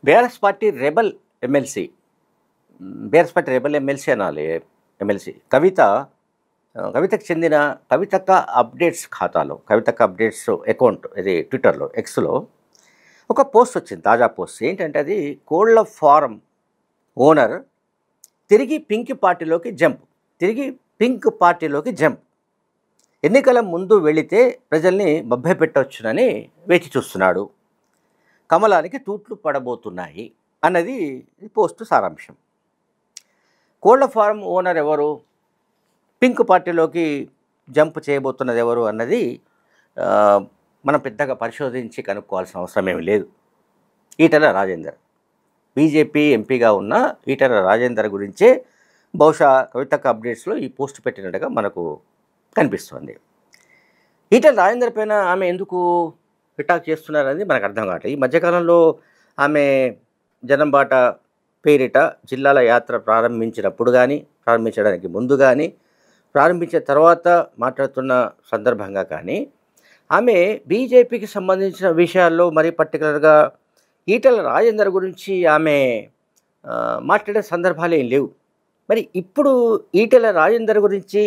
BRS party rebel MLC BRS party rebel MLC అనాలి. MLC కవితకు చెందిన కవితక్క అప్డేట్స్ ఖాతాలో, కవితక్క అప్డేట్స్ అకౌంట్ ఇది ట్విట్టర్లో, ఎక్స్లో ఒక పోస్ట్ వచ్చింది. తాజా పోస్ట్ ఏంటంటే, అది కోళ్ల ఫారం ఓనర్ తిరిగి పింక్ పార్టీలోకి జంప్ ఎన్నికల ముందు వెళితే ప్రజల్ని మభ్యపెట్టవచ్చునని వేచి చూస్తున్నాడు, కమలానికి తూట్లు పడబోతున్నాయి అన్నది ఈ పోస్టు సారాంశం. కోళ్ల ఫారం ఓనర్ ఎవరు, పింక్ పార్టీలోకి జంప్ చేయబోతున్నది ఎవరు అన్నది మనం పెద్దగా పరిశోధించి కనుక్కోవాల్సిన అవసరం ఏమీ లేదు. ఈటెల రాజేందర్, బీజేపీ ఎంపీగా ఉన్న ఈటెల రాజేందర్ గురించే బహుశా కవితక్క అప్డేట్స్లో ఈ పోస్ట్ పెట్టినట్టుగా మనకు కనిపిస్తుంది. ఈటెల రాజేందర్ పైన ఆమె ఎందుకు అటాక్ చేస్తున్నారని మనకు అర్థం కావట్లేదు. ఈ మధ్యకాలంలో ఆమె జనంబాట పేరిట జిల్లాల యాత్ర ప్రారంభించడానికి ముందు కానీ, ప్రారంభించిన తర్వాత మాట్లాడుతున్న సందర్భంగా కానీ, ఆమె బీజేపీకి సంబంధించిన విషయాల్లో మరీ పర్టికులర్గా ఈటెల రాజేందర్ గురించి ఆమె మాట్లాడే సందర్భాలు ఏం లేవు. మరి ఇప్పుడు ఈటెల రాజేందర్ గురించి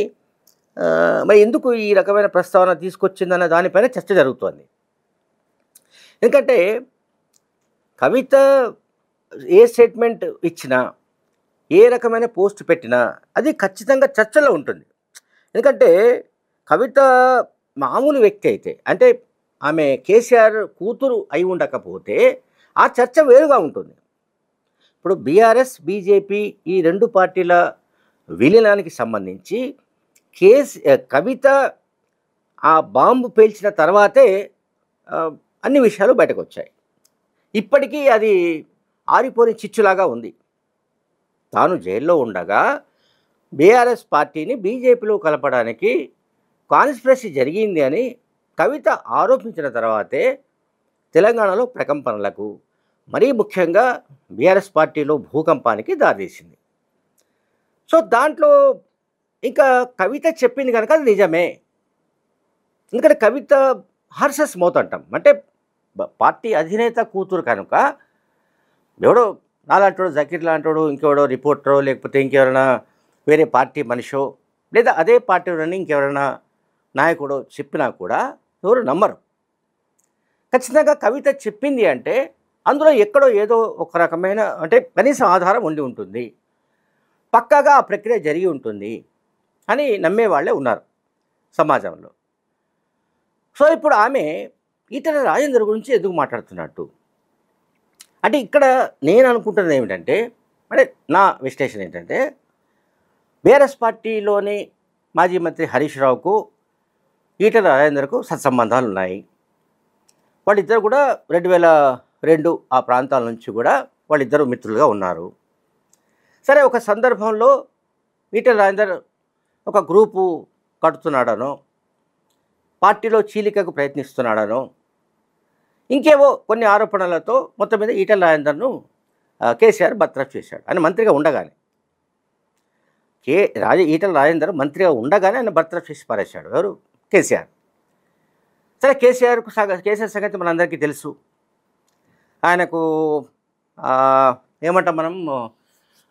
మరి ఎందుకు ఈ రకమైన ప్రస్తావన తీసుకొచ్చిందన్న దానిపైన చర్చ జరుగుతోంది. ఎందుకంటే కవిత ఏ స్టేట్మెంట్ ఇచ్చినా, ఏ రకమైన పోస్ట్ పెట్టినా అది ఖచ్చితంగా చర్చలో ఉంటుంది. ఎందుకంటే కవిత మామూలు వ్యక్తి అయితే, అంటే ఆమె కేసీఆర్ కూతురు అయి ఉండకపోతే ఆ చర్చ వేరుగా ఉంటుంది. ఇప్పుడు బీఆర్ఎస్, బీజేపీ ఈ రెండు పార్టీల విలీనానికి సంబంధించి కవిత ఆ బాంబు పేల్చిన తర్వాతే అన్ని విషయాలు బయటకు వచ్చాయి. ఇప్పటికీ అది ఆరిపోని చిచ్చులాగా ఉంది. తాను జైల్లో ఉండగా బీఆర్ఎస్ పార్టీని బీజేపీలో కలపడానికి కాన్స్పిరసీ జరిగింది అని కవిత ఆరోపించిన తర్వాతే తెలంగాణలో ప్రకంపనలకు, మరీ ముఖ్యంగా బీఆర్ఎస్ పార్టీలో భూకంపానికి దారితీసింది. సో దాంట్లో ఇంకా కవిత చెప్పింది కనుక అది నిజమే. ఎందుకంటే కవిత హార్సెస్ మౌత్ అంటాం, అంటే పార్టీ అధినేత కూతురు కనుక ఎవడో నాలాంటోడు, జకీర్ లాంటోడు, ఇంకెవడో రిపోర్టరో, లేకపోతే ఇంకెవరైనా వేరే పార్టీ మనిషో, లేదా అదే పార్టీలోని ఇంకెవరైనా నాయకుడో చెప్పినా కూడా ఎవరు నమ్మరు. ఖచ్చితంగా కవిత చెప్పింది అంటే అందులో ఎక్కడో ఏదో ఒక రకమైన, అంటే కనీస ఆధారం ఉండి ఉంటుంది, పక్కాగా ఆ ప్రక్రియ జరిగి ఉంటుంది అని నమ్మేవాళ్ళే ఉన్నారు సమాజంలో. సో ఇప్పుడు ఆమె ఈటెల రాజేందర్ గురించి ఎందుకు మాట్లాడుతున్నట్టు అంటే, ఇక్కడ నేను అనుకుంటున్నది ఏమిటంటే, అంటే నా విశ్లేషణ ఏంటంటే, బీఆర్ఎస్ పార్టీలోని మాజీ మంత్రి హరీష్ రావుకు ఈటెల రాజేందర్కు సత్సంబంధాలు ఉన్నాయి. వాళ్ళిద్దరు కూడా 2002 ఆ ప్రాంతాల నుంచి కూడా వాళ్ళిద్దరూ మిత్రులుగా ఉన్నారు. సరే, ఒక సందర్భంలో ఈటెల రాజేందర్ ఒక గ్రూపు కడుతున్నాడనో, పార్టీలో చీలికకు ప్రయత్నిస్తున్నాడనో, ఇంకేవో కొన్ని ఆరోపణలతో మొత్తం మీద ఈటెల రాజేందర్ను కేసీఆర్ బర్తరఫ్ చేశాడు. ఆయన మంత్రిగా ఉండగానే, ఈటెల రాజేందర్ మంత్రిగా ఉండగానే ఆయన బర్తరఫ్ చేసి పారేశాడు ఎవరు, కేసీఆర్. సరే, కేసీఆర్ సంగతి మనందరికీ తెలుసు. ఆయనకు ఏమంటాం మనం,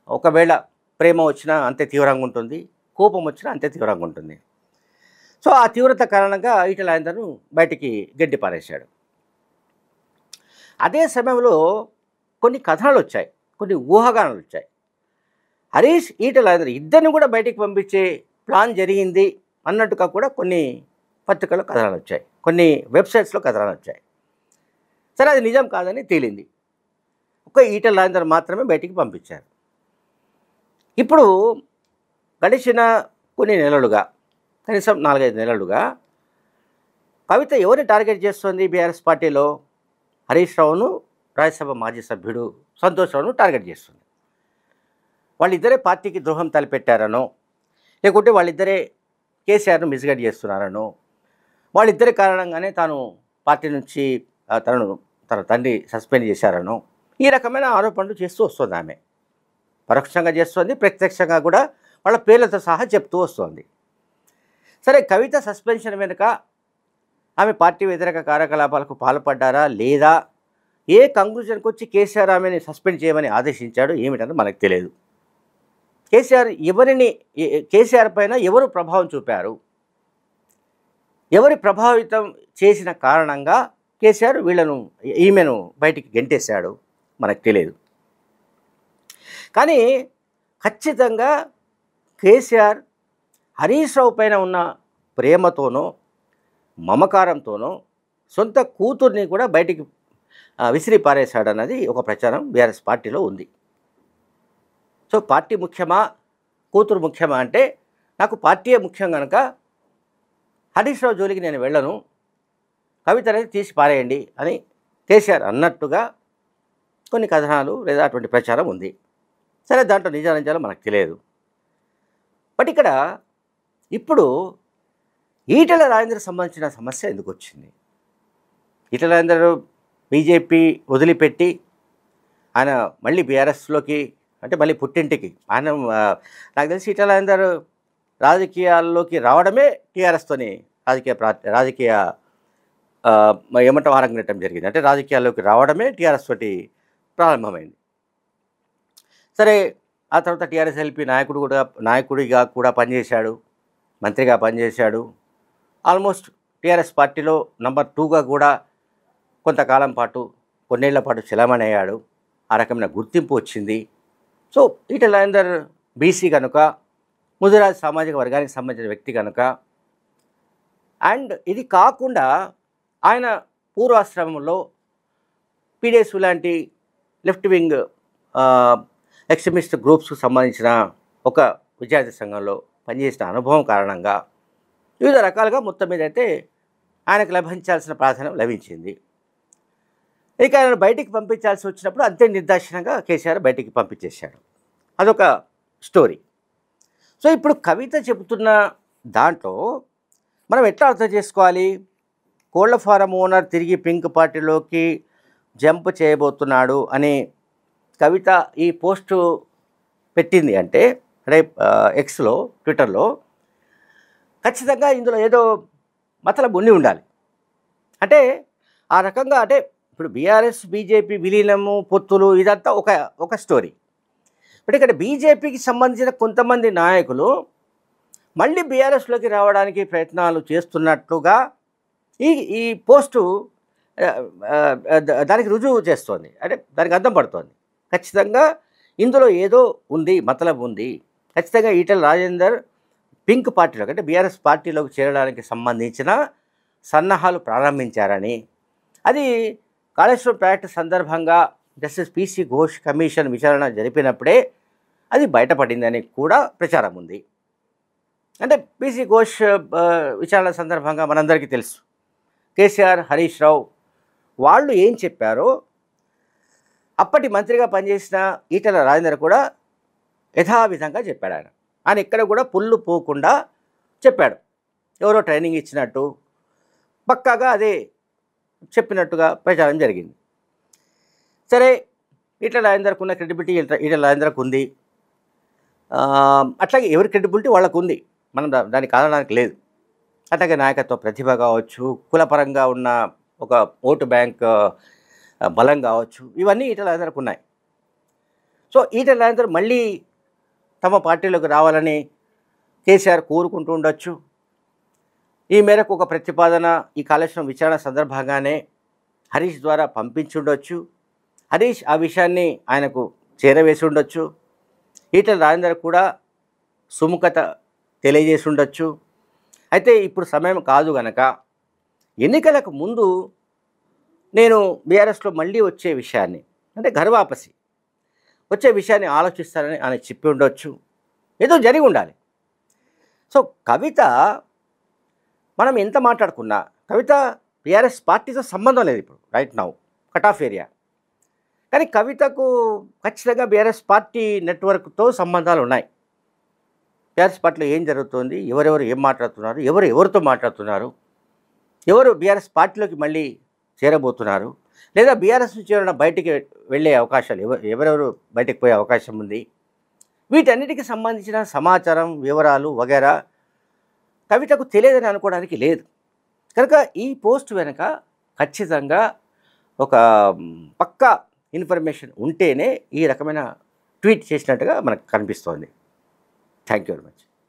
ఒకవేళ ప్రేమ వచ్చినా అంతే తీవ్రంగా ఉంటుంది, కోపం వచ్చినా అంతే తీవ్రంగా ఉంటుంది. సో ఆ తీవ్రత కారణంగా ఈటెల రాజేందర్ను బయటికి గడ్డి పారేశాడు. అదే సమయంలో కొన్ని కథనాలు వచ్చాయి, కొన్ని ఊహాగానాలు వచ్చాయి. హరీష్, ఈటెల రాజేందర్ ఇద్దరిని కూడా బయటికి పంపించే ప్లాన్ జరిగింది అన్నట్టుగా కూడా కొన్ని పత్రికల్లో కథనాలు వచ్చాయి, కొన్ని వెబ్సైట్స్లో కథనాలు వచ్చాయి. సరే, అది నిజం కాదని తేలింది. ఒక ఈటెల రాజేందర్ మాత్రమే బయటికి పంపించారు. ఇప్పుడు గడిచిన కొన్ని నెలలుగా, కనీసం 4-5 నెలలుగా కవిత ఎవరిని టార్గెట్ చేస్తుంది బీఆర్ఎస్ పార్టీలో, హరీష్ రావును, రాజ్యసభ మాజీ సభ్యుడు సంతోష్ రావును టార్గెట్ చేస్తుంది. వాళ్ళిద్దరే పార్టీకి ద్రోహం తలపెట్టారనో, లేకుంటే వాళ్ళిద్దరే కేసీఆర్ను మిస్గైడ్ చేస్తున్నారనో, వాళ్ళిద్దరి కారణంగానే తాను పార్టీ నుంచి తన తండ్రి సస్పెండ్ చేశారనో, ఈ రకమైన ఆరోపణలు చేస్తూ వస్తుంది ఆమె. పరోక్షంగా చేస్తుంది, ప్రత్యక్షంగా కూడా వాళ్ళ పేర్లతో సహా చెప్తూ వస్తుంది. సరే, కవిత సస్పెన్షన్ వెనుక ఆమె పార్టీ వ్యతిరేక కార్యకలాపాలకు పాల్పడ్డారా లేదా ఏ కంక్లూజన్కి వచ్చి కేసీఆర్ ఆమెని సస్పెండ్ చేయమని ఆదేశించాడు ఏమిటని మనకు తెలియదు. కేసీఆర్ పైన ఎవరు ప్రభావం చూపారు, ఎవరి ప్రభావితం చేసిన కారణంగా కేసీఆర్ ఈమెను బయటికి గెంటేశాడు మనకు తెలియదు. కానీ ఖచ్చితంగా కేసీఆర్ హరీష్ రావు పైన ఉన్న ప్రేమతోనో మమకారంతోనో సొంత కూతుర్ని కూడా బయటికి విసిరి పారేశాడన్నది ఒక ప్రచారం బీఆర్ఎస్ పార్టీలో ఉంది. సో పార్టీ ముఖ్యమా కూతురు ముఖ్యమా అంటే నాకు పార్టీయే ముఖ్యం కనుక హరీష్ రావు జోలికి నేను వెళ్ళను, కవిత అనేది తీసి పారేయండి అని కేసీఆర్ అన్నట్టుగా కొన్ని కథనాలు లేదా అటువంటి ప్రచారం ఉంది. సరే, దాంట్లో నిజానిజాలు మనకు తెలియదు. బట్ ఇక్కడ ఇప్పుడు ఈటెల రాజేందర్కి సంబంధించిన సమస్య ఎందుకు వచ్చింది? ఈటెల రాజేందర్ బీజేపీ వదిలిపెట్టి ఆయన మళ్ళీ బీఆర్ఎస్లోకి అంటే మళ్ళీ పుట్టింటికి ఆయన నాకు తెలిసి ఈటెల రాజేందర్ రాజకీయాల్లోకి రావడమే టీఆర్ఎస్తోని రాజకీయ ఏమంటాం ఆరంగేటం జరిగింది. అంటే రాజకీయాల్లోకి రావడమే టీఆర్ఎస్ తోటి ప్రారంభమైంది. సరే, ఆ తర్వాత టీఆర్ఎస్ ఎల్పీ నాయకుడిగా కూడా పనిచేశాడు, మంత్రిగా పనిచేశాడు. ఆల్మోస్ట్ టీఆర్ఎస్ పార్టీలో నంబర్ 2గా కూడా కొంతకాలం పాటు కొన్నేళ్ల పాటు చలామణి అయ్యాడు. ఆ రకమైన గుర్తింపు వచ్చింది. సో ఈటెల రాజేందర్ బీసీ కనుక, ముదిరాజ్ సామాజిక వర్గానికి సంబంధించిన వ్యక్తి కనుక, అండ్ ఇది కాకుండా ఆయన పూర్వాశ్రమంలో పీడిఎస్ లాంటి లెఫ్ట్ వింగ్ ఎక్స్ట్రీమిస్ట్ గ్రూప్స్కు సంబంధించిన ఒక విద్యార్థి సంఘంలో పనిచేసిన అనుభవం కారణంగా వివిధ రకాలుగా మొత్తం మీద అయితే ఆయనకు లభించాల్సిన ప్రాధాన్యం లభించింది. ఇక ఆయన బయటికి పంపించాల్సి వచ్చినప్పుడు అంతే నిర్దాక్షిణంగా కేసీఆర్ బయటికి పంపించేశాడు. అదొక స్టోరీ. సో ఇప్పుడు కవిత చెబుతున్న దాంట్లో మనం ఎట్లా అర్థం చేసుకోవాలి? కోళ్ల ఫారం ఓనర్ తిరిగి పింక్ పార్టీలోకి జంప్ చేయబోతున్నాడు అని కవిత ఈ పోస్టు పెట్టింది అంటే ఎక్స్లో, ట్విట్టర్లో, ఖచ్చితంగా ఇందులో ఏదో మతలబు ఉండాలి. అంటే ఆ రకంగా అంటే ఇప్పుడు బీఆర్ఎస్ బీజేపీ విలీనము, పొత్తులు ఇదంతా ఒక స్టోరీ. బట్ ఇక్కడ బీజేపీకి సంబంధించిన కొంతమంది నాయకులు మళ్ళీ బీఆర్ఎస్లోకి రావడానికి ప్రయత్నాలు చేస్తున్నట్లుగా ఈ పోస్టు దానికి రుజువు చేస్తోంది. అంటే దానికి అర్థం పడుతోంది. ఖచ్చితంగా ఇందులో ఏదో ఉంది, మతలబు ఉంది. ఖచ్చితంగా ఈటెల రాజేందర్ పింక్ పార్టీలోకి అంటే బీఆర్ఎస్ పార్టీలోకి చేరడానికి సంబంధించిన సన్నాహాలు ప్రారంభించారని, అది కాళేశ్వరం ప్రాజెక్టు సందర్భంగా జస్టిస్ పిసి ఘోష్ కమిషన్ విచారణ జరిపినప్పుడే అది బయటపడిందని కూడా ప్రచారం ఉంది. అంటే పిసి ఘోష్ విచారణ సందర్భంగా మనందరికీ తెలుసు కేసీఆర్, హరీష్ రావు వాళ్ళు ఏం చెప్పారో అప్పటి మంత్రిగా పనిచేసిన ఈటెల రాజేందర్ కూడా యథావిధంగా చెప్పాడు. ఆయన ఇక్కడ కూడా పుల్లు పోకుండా చెప్పాడు. ఎవరో ట్రైనింగ్ ఇచ్చినట్టు పక్కాగా అదే చెప్పినట్టుగా ప్రచారం జరిగింది. సరే, ఈటెల రాజేందర్కు ఉన్న క్రెడిబిలిటీ ఈటెల రాజేందర్కు ఉంది. అట్లాగే ఎవరి క్రెడిబిలిటీ వాళ్ళకు ఉంది, మనం దానికి కాదనడానికి లేదు. అట్లాగే నాయకత్వ ప్రతిభ కావచ్చు, కులపరంగా ఉన్న ఒక ఓటు బ్యాంక్ బలం కావచ్చు, ఇవన్నీ ఈటెల రాజేందర్కు ఉన్నాయి. సో ఈటెల రాజేందర్ మళ్ళీ తమ పార్టీలోకి రావాలని కేసీఆర్ కోరుకుంటూ ఉండొచ్చు. ఈ మేరకు ఒక ప్రతిపాదన ఈ కాళేశ్వరం విచారణ సందర్భంగానే హరీష్ ద్వారా పంపించి ఉండొచ్చు. హరీష్ ఆ విషయాన్ని ఆయనకు చేరవేసి ఉండొచ్చు. ఈటెల రాజేందర్ కూడా సుముఖత తెలియజేసి ఉండొచ్చు. అయితే ఇప్పుడు సమయం కాదు గనక ఎన్నికలకు ముందు నేను బీఆర్ఎస్లో మళ్ళీ వచ్చే విషయాన్ని అంటే ఘర్వాపసి వచ్చే విషయాన్ని ఆలోచిస్తారని ఆయన చెప్పి ఉండొచ్చు. ఏదో జరిగి ఉండాలి. సో కవిత మనం ఎంత మాట్లాడుకున్నా కవిత బీఆర్ఎస్ పార్టీతో సంబంధం లేదు ఇప్పుడు right now, cut off area. కానీ కవితకు ఖచ్చితంగా బీఆర్ఎస్ పార్టీ నెట్వర్క్తో సంబంధాలు ఉన్నాయి. బీఆర్ఎస్ పార్టీలో ఏం జరుగుతుంది, ఎవరెవరు ఏం మాట్లాడుతున్నారు, ఎవరితో మాట్లాడుతున్నారు, ఎవరు బీఆర్ఎస్ పార్టీలోకి మళ్ళీ చేరబోతున్నారు, లేదా బీఆర్ఎస్ నుంచి ఎవరైనా బయటికి వెళ్ళే అవకాశాలు ఎవరెవరు బయటకు పోయే అవకాశం ఉంది, వీటన్నిటికి సంబంధించిన సమాచారం, వివరాలు వగైరా కవితకు తెలియదని అనుకోవడానికి లేదు. కనుక ఈ పోస్ట్ వెనుక ఖచ్చితంగా ఒక పక్కా ఇన్ఫర్మేషన్ ఉంటేనే ఈ రకమైన ట్వీట్ చేసినట్టుగా మనకు కనిపిస్తోంది. Thank you very much.